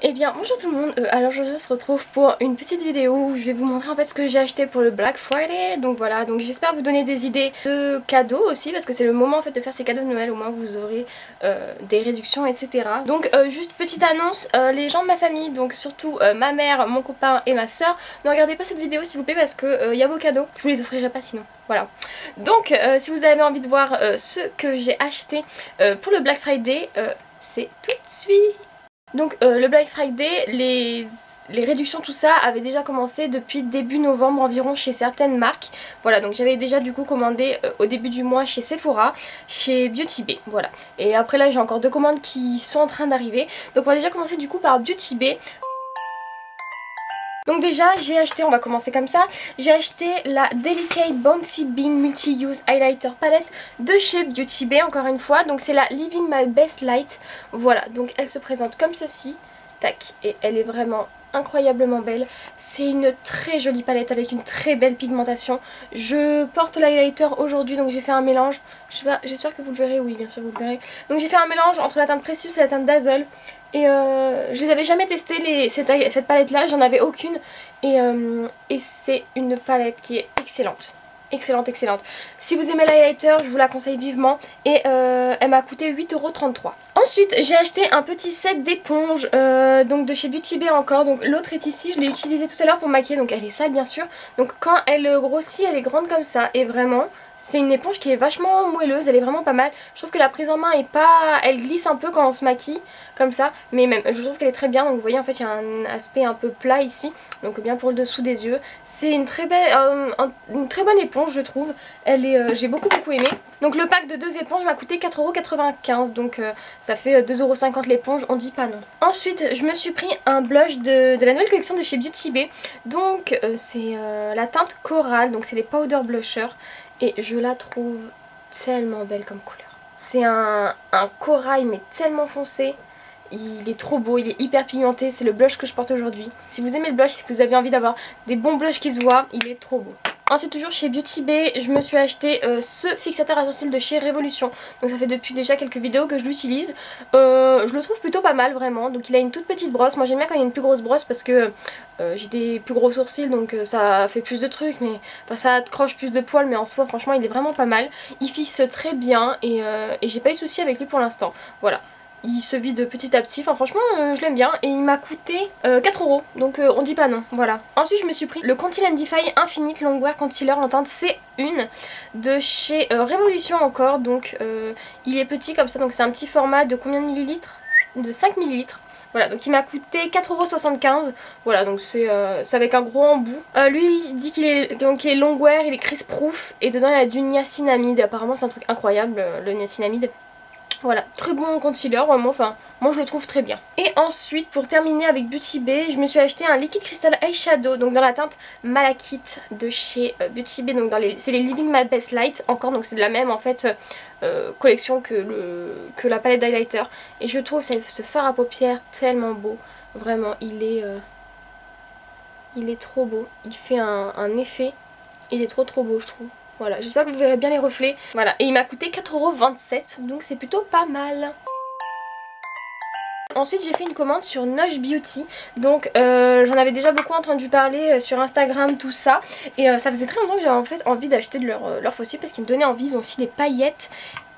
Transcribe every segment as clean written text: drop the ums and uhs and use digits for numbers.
Eh bien bonjour tout le monde, alors aujourd'hui on se retrouve pour une petite vidéo où je vais vous montrer en fait ce que j'ai acheté pour le Black Friday. Donc voilà, donc j'espère vous donner des idées de cadeaux aussi parce que c'est le moment en fait de faire ces cadeaux de Noël, au moins vous aurez des réductions etc. Donc juste petite annonce, les gens de ma famille, donc surtout ma mère, mon copain et ma soeur, ne regardez pas cette vidéo s'il vous plaît parce que y a vos cadeaux, je vous les offrirai pas sinon. Voilà. Donc si vous avez envie de voir ce que j'ai acheté pour le Black Friday, c'est tout de suite. Donc le Black Friday, les réductions tout ça avait déjà commencé depuis début novembre environ chez certaines marques. Voilà, donc j'avais déjà du coup commandé au début du mois chez Sephora, chez Beauty Bay, voilà. Et après là j'ai encore deux commandes qui sont en train d'arriver. Donc on va déjà commencer du coup par Beauty Bay. Donc déjà j'ai acheté, on va commencer comme ça, j'ai acheté la Delicate Bouncy Bean Multi-Use Highlighter Palette de chez Beauty Bay encore une fois. Donc c'est la Living My Best Light, voilà, donc elle se présente comme ceci, tac, et elle est vraiment incroyablement belle. C'est une très jolie palette avec une très belle pigmentation. Je porte l'highlighter aujourd'hui donc j'ai fait un mélange, j'espère que vous le verrez, oui bien sûr vous le verrez. Donc j'ai fait un mélange entre la teinte Precious et la teinte Dazzle. Et je les avais jamais testé cette palette là, j'en avais aucune. Et c'est une palette qui est excellente. Excellente, excellente. Si vous aimez l'highlighter, je vous la conseille vivement. Et elle m'a coûté 8,33 €. Ensuite, j'ai acheté un petit set d'éponges donc de chez Beauty Bay encore. Donc l'autre est ici, je l'ai utilisé tout à l'heure pour maquiller. Donc elle est sale bien sûr. Donc quand elle grossit, elle est grande comme ça. Et vraiment, c'est une éponge qui est vachement moelleuse, elle est vraiment pas mal. Je trouve que la prise en main est pas... Elle glisse un peu quand on se maquille, comme ça. Mais même, je trouve qu'elle est très bien. Donc vous voyez en fait il y a un aspect un peu plat ici. Donc bien pour le dessous des yeux. C'est une très bonne éponge je trouve. Elle est, j'ai beaucoup aimé. Donc le pack de 2 éponges m'a coûté 4,95 €. Donc ça fait 2,50 € l'éponge, on dit pas non. Ensuite je me suis pris un blush de la nouvelle collection de chez Beauty Bay. Donc c'est la teinte Coral, donc c'est les powder blushers. Et je la trouve tellement belle comme couleur. C'est un corail mais tellement foncé. Il est trop beau, il est hyper pigmenté, c'est le blush que je porte aujourd'hui. Si vous aimez le blush, si vous avez envie d'avoir des bons blushs qui se voient, il est trop beau. Ensuite toujours chez Beauty Bay, je me suis acheté ce fixateur à sourcils de chez Révolution. Donc ça fait depuis déjà quelques vidéos que je l'utilise. Je le trouve plutôt pas mal vraiment. Donc il a une toute petite brosse. Moi j'aime bien quand il y a une plus grosse brosse parce que j'ai des plus gros sourcils donc ça fait plus de trucs. Mais enfin, ça accroche plus de poils mais en soi franchement il est vraiment pas mal. Il fixe très bien et j'ai pas eu de soucis avec lui pour l'instant. Voilà. Il se vide petit à petit, enfin franchement je l'aime bien et il m'a coûté 4 €, donc on dit pas non, voilà. Ensuite je me suis pris le Conceal & Defy Infinite Longwear Concealer en teinte C1 de chez Révolution encore, donc il est petit comme ça, donc c'est un petit format de combien de millilitres? De 5 millilitres. Voilà, donc il m'a coûté 4,75 €. Voilà, donc c'est avec un gros embout. Lui il dit qu'il est longwear, il est crisp proof et dedans il y a du niacinamide. Apparemment c'est un truc incroyable le niacinamide. Voilà, très bon concealer, vraiment, enfin, moi je le trouve très bien. Et ensuite, pour terminer avec Beauty Bay, je me suis acheté un liquide crystal eyeshadow, donc dans la teinte Malachite de chez Beauty Bay, donc c'est les Living My Best Light, encore, donc c'est de la même en fait collection que la palette d'highlighter. Et je trouve ce fard à paupières tellement beau, vraiment, il est trop beau, il fait un effet, il est trop beau je trouve. Voilà, j'espère que vous verrez bien les reflets. Voilà, et il m'a coûté 4,27 €, donc c'est plutôt pas mal. Ensuite j'ai fait une commande sur Nosh Beauty, donc j'en avais déjà beaucoup entendu parler sur Instagram tout ça. Et ça faisait très longtemps que j'avais en fait envie d'acheter de leur fossier parce qu'ils me donnaient envie. Ils ont aussi des paillettes,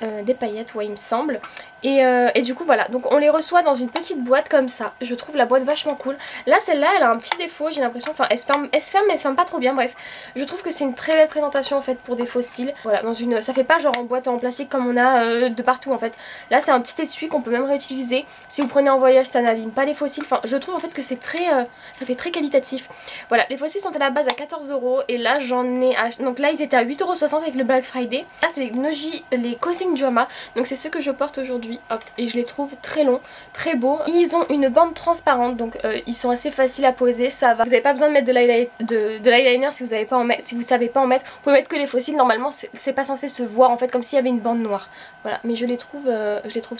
ouais il me semble. Et du coup voilà, donc on les reçoit dans une petite boîte comme ça. Je trouve la boîte vachement cool. Là celle-là elle a un petit défaut, j'ai l'impression, enfin elle se ferme mais elle se ferme pas trop bien. Bref, je trouve que c'est une très belle présentation en fait pour des fossiles. Voilà, ça fait pas genre en boîte en plastique comme on a de partout en fait. Là c'est un petit étui qu'on peut même réutiliser. Si vous prenez en voyage ça n'abîme pas les fossiles. Enfin je trouve en fait que c'est très, ça fait très qualitatif. Voilà, les fossiles sont à la base à 14 € et là j'en ai acheté, donc là ils étaient à 8,60 € avec le Black Friday. Là c'est les Noji, les Causing Drama, donc c'est ceux que je porte aujourd'hui. Hop, et je les trouve très longs, très beaux. Ils ont une bande transparente, donc ils sont assez faciles à poser, ça va. Vous n'avez pas besoin de mettre de l'eyeliner si vous savez pas en mettre. Si vous savez pas en mettre, vous pouvez mettre que les fossiles. Normalement c'est pas censé se voir en fait, comme s'il y avait une bande noire. Voilà, mais je les trouve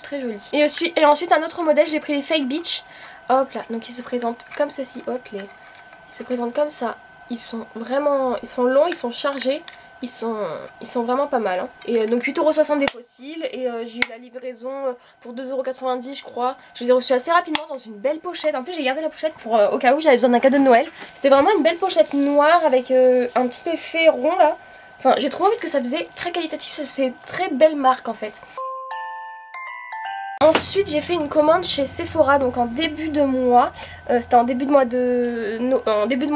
très jolis. Et ensuite un autre modèle, j'ai pris les Fake Beach. Hop là, donc ils se présentent comme ceci. Hop, ils se présentent comme ça. Ils sont longs, ils sont chargés. Ils sont vraiment pas mal hein. Et donc 8,60€ des fossiles. Et j'ai eu la livraison pour 2,90€ je crois. Je les ai reçus assez rapidement dans une belle pochette. En plus j'ai gardé la pochette pour au cas où j'avais besoin d'un cadeau de Noël. C'était vraiment une belle pochette noire avec un petit effet rond là. Enfin j'ai trouvé que ça faisait très qualitatif. C'est très belle marque en fait. Ensuite j'ai fait une commande chez Sephora donc en début de mois, c'était en début de mois de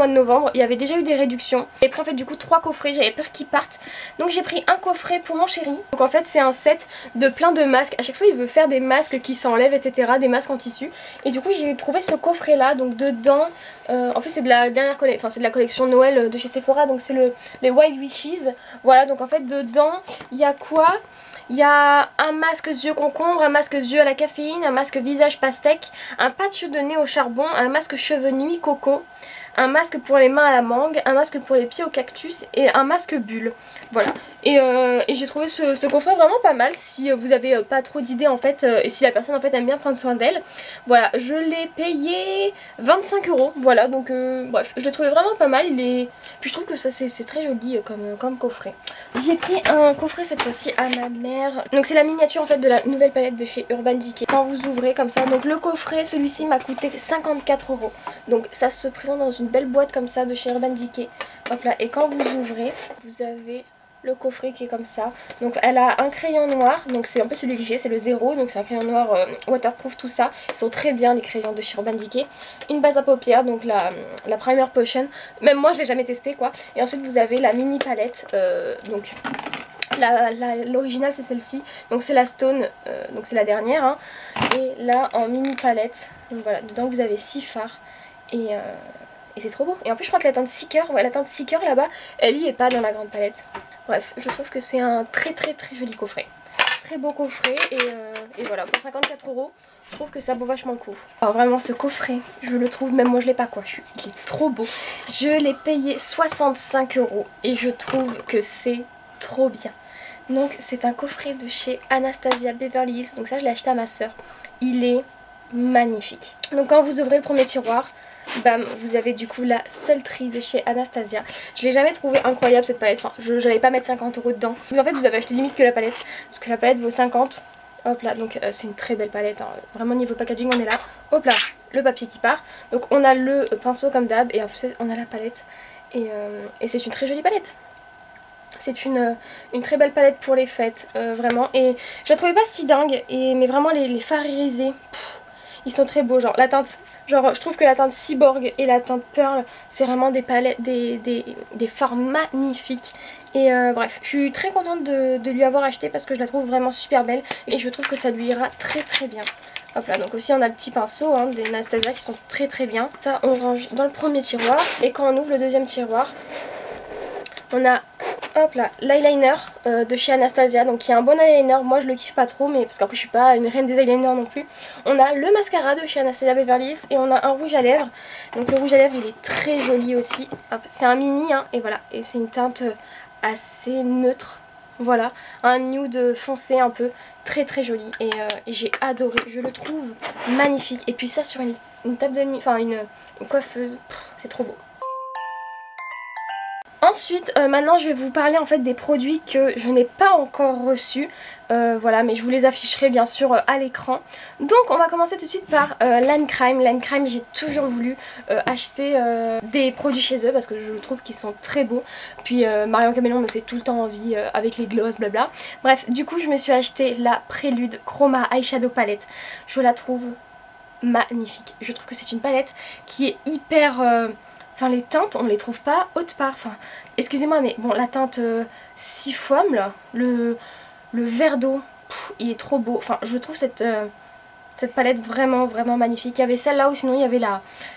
novembre, il y avait déjà eu des réductions. J'ai pris en fait du coup 3 coffrets, j'avais peur qu'ils partent. Donc j'ai pris un coffret pour mon chéri. Donc en fait c'est un set de plein de masques, à chaque fois il veut faire des masques qui s'enlèvent etc, des masques en tissu. Et du coup j'ai trouvé ce coffret là, donc dedans, en plus c'est de la dernière collection, enfin c'est de la collection Noël de chez Sephora, donc c'est les Wild Wishes. Voilà donc en fait dedans il y a quoi ? Il y a un masque yeux concombre, un masque yeux à la caféine, un masque visage pastèque, un patch de nez au charbon, un masque cheveux nuit coco, un masque pour les mains à la mangue, un masque pour les pieds au cactus et un masque bulle. Voilà. Et j'ai trouvé ce coffret vraiment pas mal si vous avez pas trop d'idées en fait et si la personne en fait aime bien prendre soin d'elle. Voilà, je l'ai payé 25€. Voilà, donc bref, je l'ai trouvé vraiment pas mal. Puis je trouve que ça c'est très joli comme coffret. J'ai pris un coffret cette fois-ci à ma mère. Donc c'est la miniature en fait de la nouvelle palette de chez Urban Decay. Quand vous ouvrez comme ça, donc le coffret, celui-ci m'a coûté 54€. Donc ça se présente dans une belle boîte comme ça de chez Urban Decay. Hop là, et quand vous ouvrez, vous avez le coffret qui est comme ça. Donc elle a un crayon noir, donc c'est un peu celui que j'ai, c'est le 0, donc c'est un crayon noir waterproof tout ça. Ils sont très bien les crayons de chez Urban Decay. Une base à paupières, donc la Primer Potion, même moi je l'ai jamais testé quoi. Et ensuite vous avez la mini palette, donc l'original c'est celle-ci, donc c'est la Stone, donc c'est la dernière hein. Et là en mini palette, donc voilà, dedans vous avez 6 fards et c'est trop beau. Et en plus je crois que la teinte Seeker, ouais, la teinte Seeker là-bas, elle y est pas dans la grande palette. Bref, je trouve que c'est un très joli coffret. Très beau coffret et voilà, pour 54€, je trouve que ça vaut vachement le coup. Alors vraiment ce coffret, je le trouve, même moi je l'ai pas quoi, il est trop beau. Je l'ai payé 65€ et je trouve que c'est trop bien. Donc c'est un coffret de chez Anastasia Beverly Hills, donc ça je l'ai acheté à ma soeur. Il est magnifique. Donc quand vous ouvrez le premier tiroir, bam, vous avez du coup la Sultry de chez Anastasia. Je l'ai jamais trouvé incroyable cette palette, enfin je n'allais pas mettre 50€ dedans. Donc en fait vous avez acheté limite que la palette, parce que la palette vaut 50. Hop là, donc c'est une très belle palette, hein. Vraiment niveau packaging on est là. Hop là, le papier qui part. Donc on a le pinceau comme d'hab et après on a la palette. Et c'est une très jolie palette. C'est une très belle palette pour les fêtes, vraiment. Et je la trouvais pas si dingue, mais vraiment les fards irisés, ils sont très beaux. Genre la teinte, genre je trouve que la teinte Cyborg et la teinte Pearl, c'est vraiment des palettes, des fards magnifiques. Et bref, je suis très contente de lui avoir acheté parce que je la trouve vraiment super belle. Et je trouve que ça lui ira très bien. Hop là, donc aussi on a le petit pinceau hein, des Anastasia qui sont très bien. Ça on range dans le premier tiroir. Et quand on ouvre le deuxième tiroir, on a hop là l'eyeliner de chez Anastasia, donc qui est un bon eyeliner. Moi je le kiffe pas trop, mais parce qu'après je suis pas une reine des eyeliners non plus. On a le mascara de chez Anastasia Beverly Hills et on a un rouge à lèvres. Donc le rouge à lèvres il est très joli aussi. C'est un mini hein, et voilà, et c'est une teinte assez neutre. Voilà, un nude foncé un peu, très joli et j'ai adoré, je le trouve magnifique. Et puis ça sur une table de nuit, enfin une coiffeuse, c'est trop beau. Ensuite, maintenant je vais vous parler en fait des produits que je n'ai pas encore reçus. Voilà, mais je vous les afficherai bien sûr à l'écran. Donc on va commencer tout de suite par Lime Crime. Lime Crime, j'ai toujours voulu acheter des produits chez eux parce que je trouve qu'ils sont très beaux. Puis Marion Caméléon me fait tout le temps envie avec les gloss blabla. Bref, du coup je me suis acheté la Prélude Chroma Eyeshadow Palette. Je la trouve magnifique. Je trouve que c'est une palette qui est hyper... Enfin les teintes on les trouve pas haute part, enfin excusez-moi mais bon la teinte Seafoam là, le vert d'eau, il est trop beau. Enfin je trouve cette palette vraiment magnifique. Il y avait celle-là ou sinon il y avait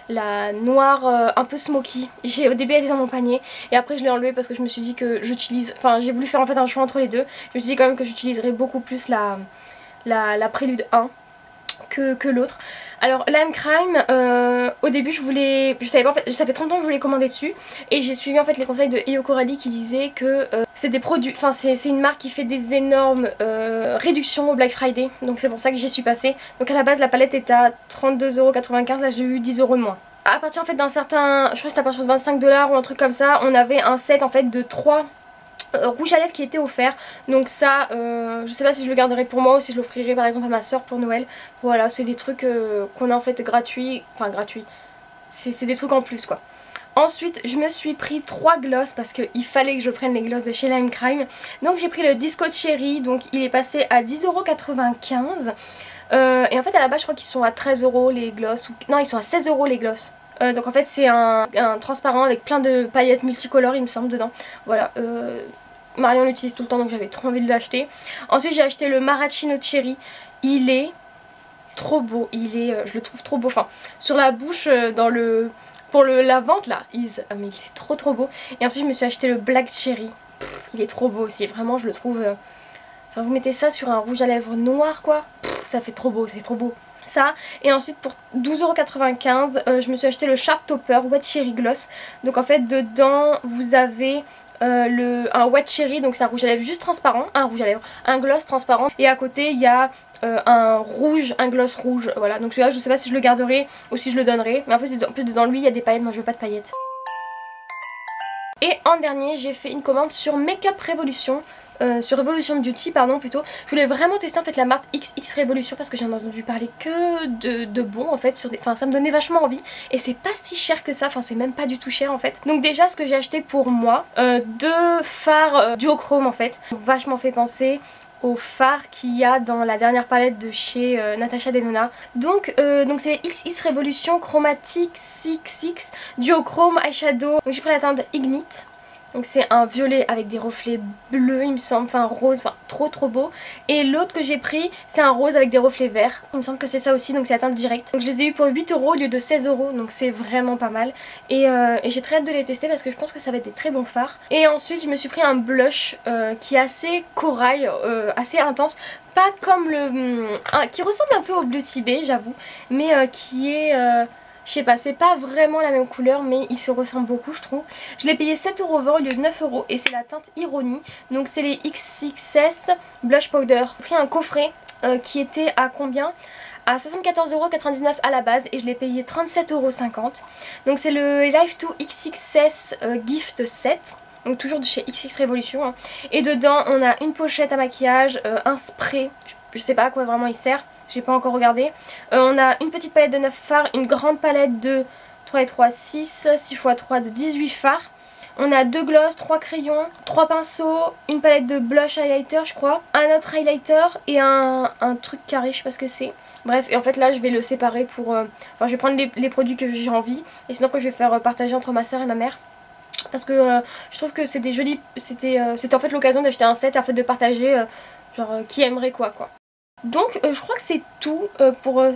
la noire un peu smoky. Au début elle était dans mon panier et après je l'ai enlevée parce que je me suis dit que j'utilise, enfin j'ai voulu faire en fait un choix entre les deux. Je me suis dit quand même que j'utiliserais beaucoup plus la Prélude 1 que l'autre. Alors Lime Crime, au début je savais pas en fait, ça fait 30 ans que je voulais commander dessus et j'ai suivi en fait les conseils de Io Coralie qui disait que c'est des produits, enfin c'est une marque qui fait des énormes réductions au Black Friday, donc c'est pour ça que j'y suis passée. Donc à la base la palette était à 32,95€, là j'ai eu 10€ de moins. À partir en fait d'un certain, je crois que c'était à partir de 25$ ou un truc comme ça, on avait un set en fait de 3 rouge à lèvres qui était offert. Donc ça, je sais pas si je le garderai pour moi ou si je l'offrirai par exemple à ma soeur pour Noël. Voilà, c'est des trucs qu'on a en fait gratuits. Enfin gratuits. C'est des trucs en plus quoi. Ensuite je me suis pris 3 gloss parce qu'il fallait que je prenne les gloss de chez Lime Crime. Donc j'ai pris le Disco Cherry, donc il est passé à 10,95 €. Et en fait à la base je crois qu'ils sont à 13 € les gloss. Non, ils sont à 16 € les gloss. Donc en fait c'est un transparent avec plein de paillettes multicolores il me semble dedans. Voilà, Marion l'utilise tout le temps donc j'avais trop envie de l'acheter. Ensuite j'ai acheté le Maraschino Cherry. Il est trop beau, je le trouve trop beau. Enfin sur la bouche, pour la vente là, mais il est trop beau. Et ensuite je me suis acheté le Black Cherry. Il est trop beau aussi, vraiment je le trouve. Enfin vous mettez ça sur un rouge à lèvres noir quoi, ça fait trop beau, c'est trop beau. Ça, et ensuite pour 12,95 €, je me suis acheté le Sharp Topper Wet Cherry Gloss. Donc en fait dedans vous avez un Wet Cherry, donc c'est un rouge à lèvres juste transparent, un gloss transparent. Et à côté il y a un gloss rouge, voilà. Donc celui-là je sais pas si je le garderai ou si je le donnerai. Mais en plus dedans lui il y a des paillettes, moi je veux pas de paillettes. Et en dernier j'ai fait une commande sur Makeup Revolution. Sur Revolution Beauty pardon plutôt. Je voulais vraiment tester en fait la marque XX Revolution parce que j'en ai entendu parler que de bon en fait enfin ça me donnait vachement envie et c'est pas si cher que ça, enfin c'est même pas du tout cher en fait. Donc déjà ce que j'ai acheté pour moi, 2 fards duochrome en fait, vachement fait penser aux fards qu'il y a dans la dernière palette de chez Natasha Denona. Donc c'est les XX Revolution Chromatic 66 Duochrome Eyeshadow. Donc j'ai pris la teinte Ignite. Donc c'est un violet avec des reflets bleus il me semble, enfin rose, enfin trop beau. Et l'autre que j'ai pris c'est un rose avec des reflets verts, il me semble que c'est ça aussi, donc c'est la teinte directe. Donc je les ai eu pour 8 € au lieu de 16 €, donc c'est vraiment pas mal. Et j'ai très hâte de les tester parce que je pense que ça va être des très bons fards. Et ensuite je me suis pris un blush qui est assez corail, assez intense. Pas comme qui ressemble un peu au Beauty Bay j'avoue, mais qui est... je sais pas, c'est pas vraiment la même couleur mais il se ressemble beaucoup je trouve. Je l'ai payé 7,20 € au lieu de 9 € et c'est la teinte Ironie. Donc c'est les XXS Blush Powder. J'ai pris un coffret qui était à combien? À 74,99 € à la base et je l'ai payé 37,50 €. Donc c'est le Life 2 XXS Gift Set. Donc toujours de chez XX Revolution hein. Et dedans on a une pochette à maquillage, un spray, je sais pas à quoi vraiment il sert. J'ai pas encore regardé. On a une petite palette de 9 fards, une grande palette de 3 et 3, 6 x 3 de 18 fards. On a 2 gloss, 3 crayons, 3 pinceaux, une palette de blush highlighter je crois, un autre highlighter et un truc carré, je sais pas ce que c'est. Bref, et en fait là je vais le séparer pour... Enfin je vais prendre les produits que j'ai envie et sinon que je vais faire partager entre ma soeur et ma mère. Parce que je trouve que c'est des jolis... C'était en fait l'occasion d'acheter un set, en fait de partager, genre qui aimerait quoi. Donc je crois que c'est tout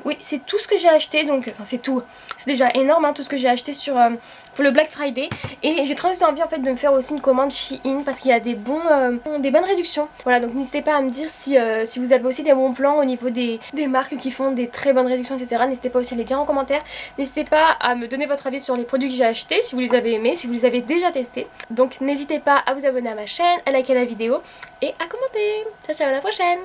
oui c'est tout ce que j'ai acheté, donc enfin c'est tout, c'est déjà énorme hein, tout ce que j'ai acheté pour le Black Friday. Et j'ai très envie en fait de me faire aussi une commande Shein parce qu'il y a des bonnes réductions. Voilà, donc n'hésitez pas à me dire si vous avez aussi des bons plans au niveau des marques qui font des très bonnes réductions etc. N'hésitez pas aussi à les dire en commentaire. N'hésitez pas à me donner votre avis sur les produits que j'ai achetés, si vous les avez aimés, si vous les avez déjà testés. Donc n'hésitez pas à vous abonner à ma chaîne, à liker la vidéo et à commenter. Ciao ciao, à la prochaine.